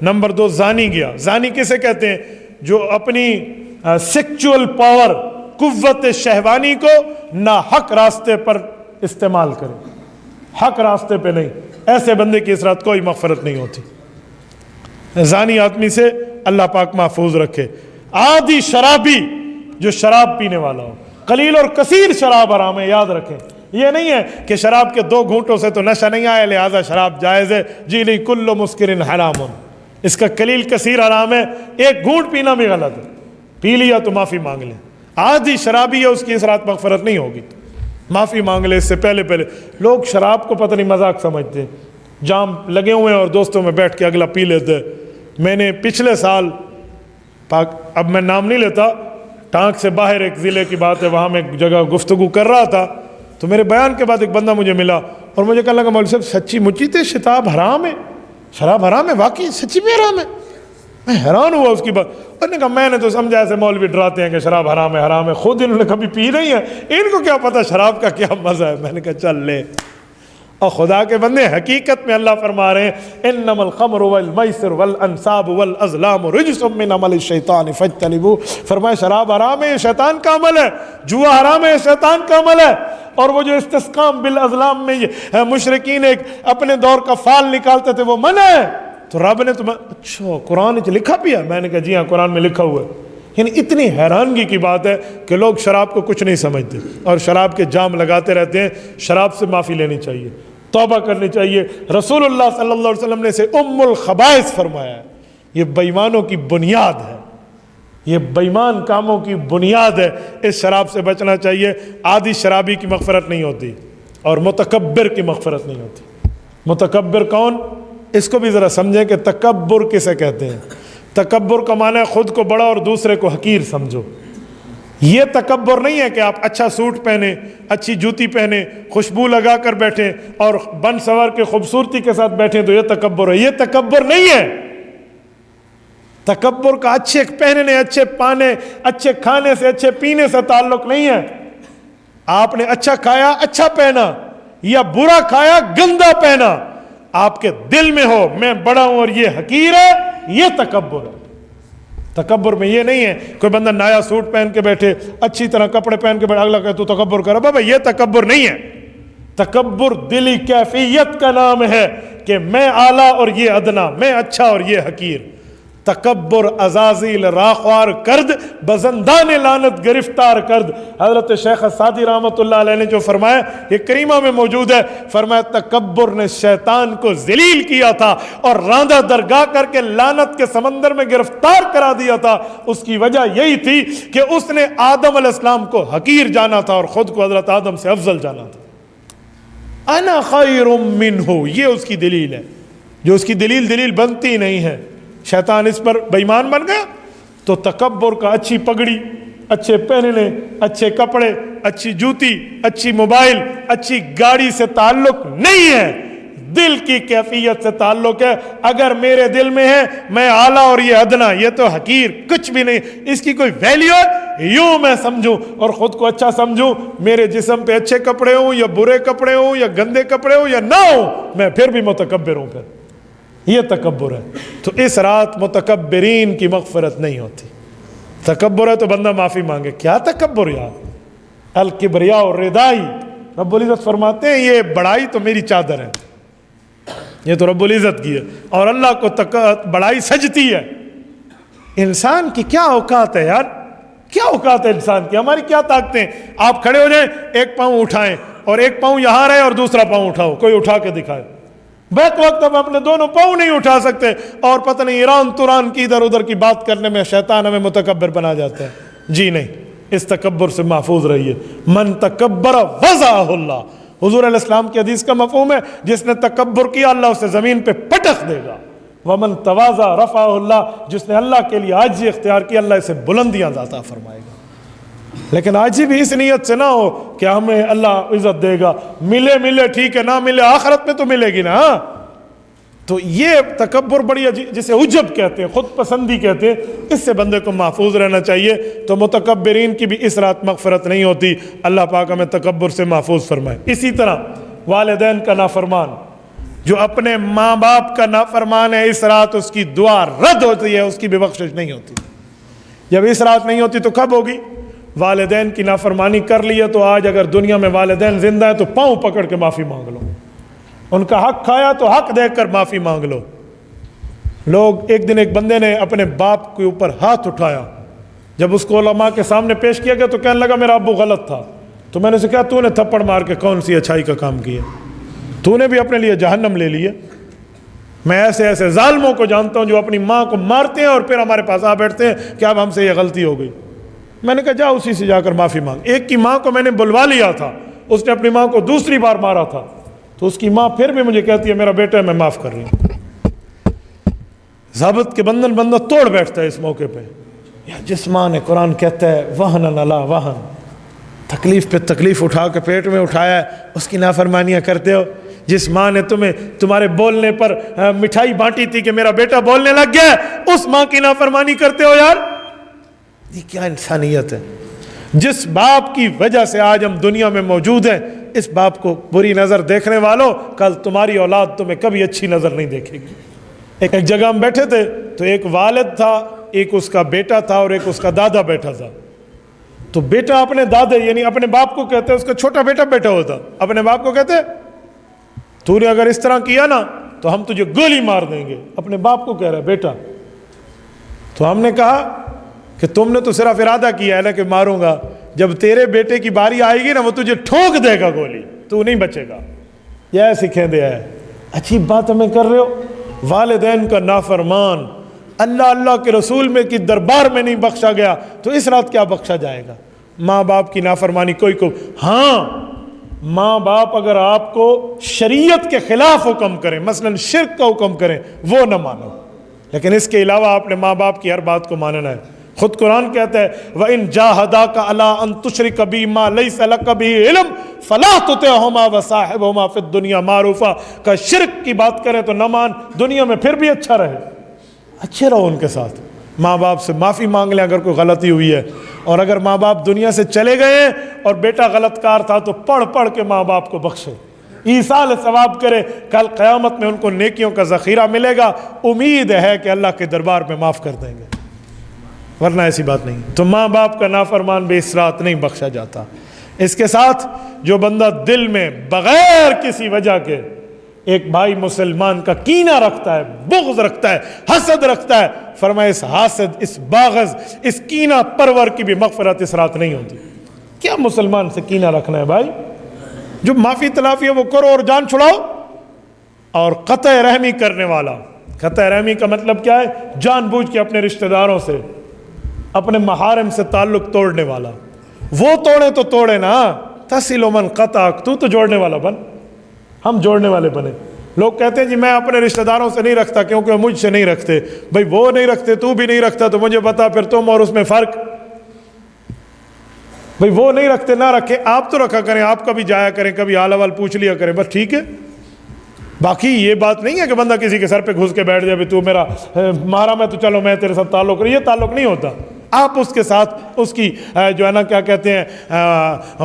نمبر 2، زانی گیا۔ زانی کسے کہتے ہیں؟ جو اپنی سیکچول پاور، قوت شہوانی کو ناحق راستے پر استعمال کرے، حق راستے پہ نہیں، ایسے بندے کی اس رات کوئی مغفرت نہیں ہوتی۔ زانی آدمی سے اللہ پاک محفوظ رکھے۔ عادی شرابی، جو شراب پینے والا ہو، قلیل اور کثیر شراب حرام ہے، یاد رکھیں۔ یہ نہیں ہے کہ شراب کے 2 گھونٹوں سے تو نشہ نہیں آیا لہذا شراب جائز ہے، جی نہیں، کل مسکر حرام، اس کا قلیل کثیر حرام ہے، 1 گھونٹ پینا بھی غلط ہے، پی لیا تو معافی مانگ لیں۔ عادی شرابی ہے، اس کی اس رات مغفرت نہیں ہوگی، معافی مانگ لے اس سے پہلے۔ لوگ شراب کو پتہ نہیں مذاق سمجھتے، جام لگے ہوئے ہیں اور دوستوں میں بیٹھ کے اگلا پی لیتے۔ میں نے پچھلے سال اب میں نام نہیں لیتا، ٹانک سے باہر ایک ضلع کی بات ہے، وہاں میں ایک جگہ گفتگو کر رہا تھا، تو میرے بیان کے بعد ایک بندہ مجھے ملا اور مجھے کہنے لگا مولوی صاحب سچی مچی تے شراب حرام ہے، شراب حرام ہے، واقعی سچی میں حرام ہے؟ میں حیران ہوا اس کی بات۔ انہوں نے کہا میں نے تو سمجھا ایسے مولوی ڈراتے ہیں کہ شراب حرام ہے، حرام ہے، خود انہوں نے کبھی پی نہیں ہے، ان کو کیا پتہ شراب کا کیا مزہ ہے۔ میں نے کہا چل لے۔ اور خدا کے بندے، حقیقت میں اللہ فرما رہے ہیں انما الخمر والمیسر والانصاب والازلام رجس من عمل الشیطان فاجتنبوہ، فرمایا شراب حرام ہے، یہ شیطان کا عمل ہے، جوا حرام ہے، یہ شیطان کا عمل ہے۔ اور وہ جو استسقام بالازلام میں مشرکین ایک اپنے دور کا فال نکالتے تھے وہ منع ہے، تو رب نے تمہیں اچھا قرآن لکھا بھی ہے؟ میں نے کہا جی ہاں قرآن میں لکھا ہوا ہے۔ یعنی اتنی حیرانگی کی بات ہے کہ لوگ شراب کو کچھ نہیں سمجھتے اور شراب کے جام لگاتے رہتے ہیں۔ شراب سے معافی لینی چاہیے، توبہ کرنی چاہیے۔ رسول اللہ صلی اللہ علیہ وسلم نے اسے ام الخبائث فرمایا ہے، یہ بےایمانوں کی بنیاد ہے، یہ بےایمان کاموں کی بنیاد ہے، اس شراب سے بچنا چاہیے۔ عادی شرابی کی مغفرت نہیں ہوتی اور متکبر کی مغفرت نہیں ہوتی۔ متکبر کون؟ اس کو بھی ذرا سمجھیں کہ تکبر کسے کہتے ہیں۔ تکبر کا معنی ہے خود کو بڑا اور دوسرے کو حقیر سمجھو۔ یہ تکبر نہیں ہے کہ آپ اچھا سوٹ پہنیں، اچھی جوتی پہنیں، خوشبو لگا کر بیٹھیں اور بن سور کے خوبصورتی کے ساتھ بیٹھیں تو یہ تکبر ہے۔ یہ تکبر نہیں ہے۔ تکبر کا اچھے پہننے، اچھے پانے، اچھے کھانے سے، اچھے پینے سے تعلق نہیں ہے۔ آپ نے اچھا کھایا، اچھا پہنا، یا برا کھایا، گندا پہنا، آپ کے دل میں ہو میں بڑا ہوں اور یہ حقیر ہے، یہ تکبر ہے۔ تکبر میں یہ نہیں ہے کوئی بندہ نیا سوٹ پہن کے بیٹھے، اچھی طرح کپڑے پہن کے بیٹھے، اگلا کہ تو تکبر کر، بابا یہ تکبر نہیں ہے۔ تکبر دلی کیفیت کا نام ہے کہ میں اعلیٰ اور یہ ادنا، میں اچھا اور یہ حقیر۔ تکبر عزازیل راخوار کرد، بزندان لعنت گرفتار کرد۔ حضرت شیخ سعدی رحمۃ اللہ علیہ نے جو فرمایا، یہ کریمہ میں موجود ہے، فرمایا تکبر نے شیطان کو ذلیل کیا تھا اور راندہ درگاہ کر کے لعنت کے سمندر میں گرفتار کرا دیا تھا۔ اس کی وجہ یہی تھی کہ اس نے آدم علیہ السلام کو حقیر جانا تھا اور خود کو حضرت آدم سے افضل جانا تھا۔ انا خیر منہ، یہ اس کی دلیل ہے، جو اس کی دلیل بنتی نہیں ہے۔ شیطان اس پر بےایمان بن گیا۔ تو تکبر کا اچھی پگڑی، اچھے پہننے، اچھے کپڑے، اچھی جوتی، اچھی موبائل، اچھی گاڑی سے تعلق نہیں ہے، دل کی کیفیت سے تعلق ہے۔ اگر میرے دل میں ہے میں اعلیٰ اور یہ ادنا، یہ تو حقیر، کچھ بھی نہیں، اس کی کوئی ویلیو ہے، یوں میں سمجھوں اور خود کو اچھا سمجھوں، میرے جسم پہ اچھے کپڑے ہوں یا برے کپڑے ہوں یا گندے کپڑے ہوں یا نہ ہوں، میں پھر بھی متکبر ہوں، پھر یہ تکبر ہے۔ تو اس رات متکبرین کی مغفرت نہیں ہوتی۔ تکبر ہے تو بندہ معافی مانگے، کیا تکبر یار؟ الکبریاء ردائی، رب العزت فرماتے ہیں یہ بڑائی تو میری چادر ہے، یہ تو رب العزت کی ہے، اور اللہ کو بڑائی سجتی ہے۔ انسان کی کیا اوقات ہے یار، کیا اوقات ہے انسان کی، ہماری کیا طاقتیں؟ آپ کھڑے ہو جائیں، ایک پاؤں اٹھائیں اور ایک پاؤں یہاں رہے اور دوسرا پاؤں اٹھاؤ، کوئی اٹھا کے دکھائے۔ بیک وقت ہم اپنے دونوں پاؤں نہیں اٹھا سکتے اور پتہ نہیں ایران توران کی ادھر ادھر کی بات کرنے میں شیطان ہمیں متکبر بنا جاتا ہے۔ جی نہیں، اس تکبر سے محفوظ رہیے. من تکبر وضعہ اللہ، حضور علیہ السلام کی حدیث کا مفہوم ہے جس نے تکبر کیا اللہ اسے زمین پہ پٹخ دے گا. ومن تواضع رفعہ اللہ، جس نے اللہ کے لیے عاجزی اختیار کی اللہ اسے بلندیاں عطا فرمائے گا. لیکن عاجزی بھی اس نیت سے نہ ہو کہ ہمیں اللہ عزت دے گا، ملے ٹھیک ہے، نہ ملے آخرت میں تو ملے گی نا. تو یہ تکبر بڑی جسے عجب کہتے ہیں، خود پسندی کہتے ہیں، اس سے بندے کو محفوظ رہنا چاہیے. تو متکبرین کی بھی اس رات مغفرت نہیں ہوتی. اللہ پاک ہمیں تکبر سے محفوظ فرمائے. اسی طرح والدین کا نافرمان، جو اپنے ماں باپ کا نافرمان ہے، اس رات اس کی دعا رد ہوتی ہے، اس کی بھی بخشش نہیں ہوتی. جب اس رات نہیں ہوتی تو کب ہوگی؟ والدین کی نافرمانی کر لی ہے تو آج اگر دنیا میں والدین زندہ ہیں تو پاؤں پکڑ کے معافی مانگ لو. ان کا حق کھایا تو حق دے کر معافی مانگ لو. لوگ ایک دن ایک بندے نے اپنے باپ کے اوپر ہاتھ اٹھایا، جب اس کو علماء کے سامنے پیش کیا گیا تو کہنے لگا میرا ابو غلط تھا. تو میں نے اسے کہا تو نے تھپڑ مار کے کون سی اچھائی کا کام کیا؟ تو نے بھی اپنے لیے جہنم لے لی ہے. میں ایسے ظالموں کو جانتا ہوں جو اپنی ماں کو مارتے ہیں اور پھر ہمارے پاس آ بیٹھتے ہیں کہ اب ہم سے یہ غلطی ہو گئی. میں نے کہا جا اسی سے جا کر معافی مانگ. ایک کی ماں کو میں نے بلوا لیا تھا، اس نے اپنی ماں کو دوسری بار مارا تھا، تو اس کی ماں پھر بھی مجھے کہتی ہے میرا بیٹا ہے، میں معاف کر رہی ہوں. ضابط کے بندن بندہ توڑ بیٹھتا ہے اس موقع پہ. یا جس ماں نے، قرآن کہتا ہے وہن علی وہن، تکلیف پہ تکلیف اٹھا کے پیٹ میں اٹھایا ہے، اس کی نافرمانیاں کرتے ہو. جس ماں نے تمہارے بولنے پر مٹھائی بانٹی تھی کہ میرا بیٹا بولنے لگ گیا ہے، اس ماں کی نافرمانی کرتے ہو. یار یہ کیا انسانیت ہے؟ جس باپ کی وجہ سے آج ہم دنیا میں موجود ہیں، اس باپ کو بری نظر دیکھنے والوں، کل تمہاری اولاد تمہیں کبھی اچھی نظر نہیں دیکھے گی. ایک جگہ ہم بیٹھے تھے تو ایک والد تھا، ایک اس کا بیٹا تھا اور ایک اس کا دادا بیٹھا تھا. تو بیٹا اپنے دادے یعنی اپنے باپ کو کہتے، اس کا چھوٹا بیٹا بیٹھا ہوتا، اپنے باپ کو کہتے تو نے اگر اس طرح کیا نا تو ہم تجھے گولی مار دیں گے. اپنے باپ کو کہہ رہا ہے بیٹا. تو ہم نے کہا کہ تم نے تو صرف ارادہ کیا ہے نا کہ ماروں گا، جب تیرے بیٹے کی باری آئے گی نا وہ تجھے ٹھونک دے گا گولی، تو نہیں بچے گا. یہ سکھیں دیا ہے. عجیب بات ہمیں کر رہے ہو. والدین کا نافرمان اللہ کے رسول میں کی دربار میں نہیں بخشا گیا تو اس رات کیا بخشا جائے گا؟ ماں باپ کی نافرمانی کوئی کو، ہاں ماں باپ اگر آپ کو شریعت کے خلاف حکم کریں، مثلا شرک کا حکم کریں، وہ نہ مانو. لیکن اس کے علاوہ آپ نے ماں باپ کی ہر بات کو ماننا ہے. خود قرآن کہتا ہے وَإِن جَاهَدَاكَ عَلَىٰ أَن تُشْرِكَ بِي مَا لَيْسَ لَكَ بِهِ عِلْمٌ فَلَا تُطِعْهُمَا وَصَاحِبْهُمَا فِي الدُّنْيَا مَعْرُوفًا. کہ شرک کی بات کریں تو نہ مان، دنیا میں پھر بھی اچھا رہے، اچھے رہو ان کے ساتھ. ماں باپ سے معافی مانگ لیں اگر کوئی غلطی ہوئی ہے. اور اگر ماں باپ دنیا سے چلے گئے اور بیٹا غلط کار تھا تو پڑھ کے ماں باپ کو بخشے، ایصال ثواب کرے. کل قیامت میں ان کو نیکیوں کا ذخیرہ ملے گا. امید ہے کہ اللہ کے دربار میں معاف کر دیں گے، ورنہ ایسی بات نہیں. تو ماں باپ کا نافرمان بھی اس رات نہیں بخشا جاتا. اس کے ساتھ جو بندہ دل میں بغیر کسی وجہ کے ایک بھائی مسلمان کا کینہ رکھتا ہے، بغض رکھتا ہے، حسد رکھتا ہے، فرمائے اس حاسد، اس باغض، اس کینہ پرور کی بھی مغفرت اس رات نہیں ہوتی. کیا مسلمان سے کینہ رکھنا ہے بھائی؟ جو معافی تلافی ہے وہ کرو اور جان چھڑاؤ. اور قطع رحمی کرنے والا، قطع رحمی کا مطلب کیا ہے؟ جان بوجھ کے اپنے رشتہ داروں سے، اپنے محارم سے تعلق توڑنے والا. وہ توڑے تو توڑے نا، تصل من قطعک، تو جوڑنے والا بن. ہم جوڑنے والے بنے. لوگ کہتے ہیں جی میں اپنے رشتہ داروں سے نہیں رکھتا کیونکہ وہ مجھ سے نہیں رکھتے. بھائی وہ نہیں رکھتے، تو بھی نہیں رکھتا، تو مجھے بتا پھر تم اور اس میں فرق. بھائی وہ نہیں رکھتے، نہ رکھے، آپ تو رکھا کریں، آپ کبھی جایا کریں، کبھی حال احوال پوچھ لیا کریں، بس ٹھیک ہے. باقی یہ بات نہیں ہے کہ بندہ کسی کے سر پہ گھس کے بیٹھ جائے تو میرا مارا میں تو چلو میں تیرے ساتھ تعلق رہی. یہ تعلق نہیں ہوتا. آپ اس کے ساتھ اس کی جو ہے نا کیا کہتے ہیں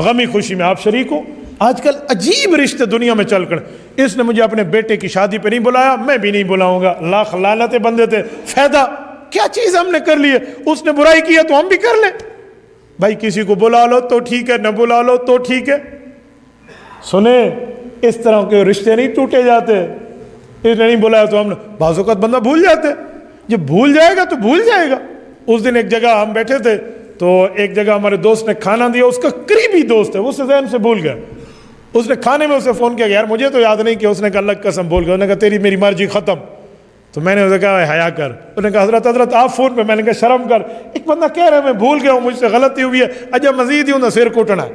غمی خوشی میں آپ شریک ہو. آج کل عجیب رشتے دنیا میں چل کر، اس نے مجھے اپنے بیٹے کی شادی پہ نہیں بلایا، میں بھی نہیں بلاؤں گا. لاکھ لعنتیں بندے تھے، فائدہ کیا چیز ہم نے کر لی ہے؟ اس نے برائی کی ہے تو ہم بھی کر لیں. بھائی کسی کو بلا لو تو ٹھیک ہے، نہ بلا لو تو ٹھیک ہے. سنیں اس طرح کے رشتے نہیں ٹوٹے جاتے. اس نے نہیں بلایا تو ہم نے، بعض اوقات بندہ بھول جاتے. جب بھول جائے گا تو بھول جائے گا. اس دن ایک جگہ ہم بیٹھے تھے تو ایک جگہ ہمارے دوست نے کھانا دیا، اس کا قریبی دوست ہے، وہ اسے ذہن سے بھول گیا. اس نے کھانے میں اسے فون کیا، یار مجھے تو یاد نہیں کہ اس نے کہا اللہ قسم بول گیا. انہوں نے کہا تیری میری مرضی ختم. تو میں نے اسے کہا حیا کر. انہوں نے کہا حضرت آپ فون پہ. میں نے کہا شرم کر, ایک بندہ کہہ رہا ہے میں بھول گیا ہوں, مجھ سے غلطی ہوئی ہے, اجا مزید ہی ہوں سر کوٹنا.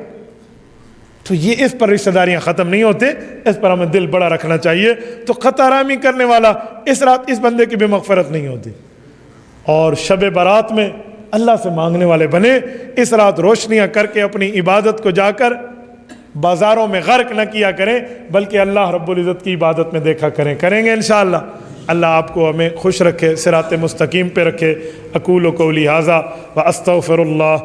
تو یہ اس پر رشتہ داریاں ختم نہیں ہوتے, اس پر ہمیں دل بڑا رکھنا چاہیے. تو خط آرامی کرنے والا اس رات اس بندے کی بھی مغفرت نہیں ہوتی. اور شب برات میں اللہ سے مانگنے والے بنے, اس رات روشنیاں کر کے اپنی عبادت کو جا کر بازاروں میں غرق نہ کیا کریں, بلکہ اللہ رب العزت کی عبادت میں دیکھا کریں گے انشاءاللہ. اللہ آپ کو ہمیں خوش رکھے, صراط مستقیم پہ رکھے. اقول قولی ھذا واستغفر اللہ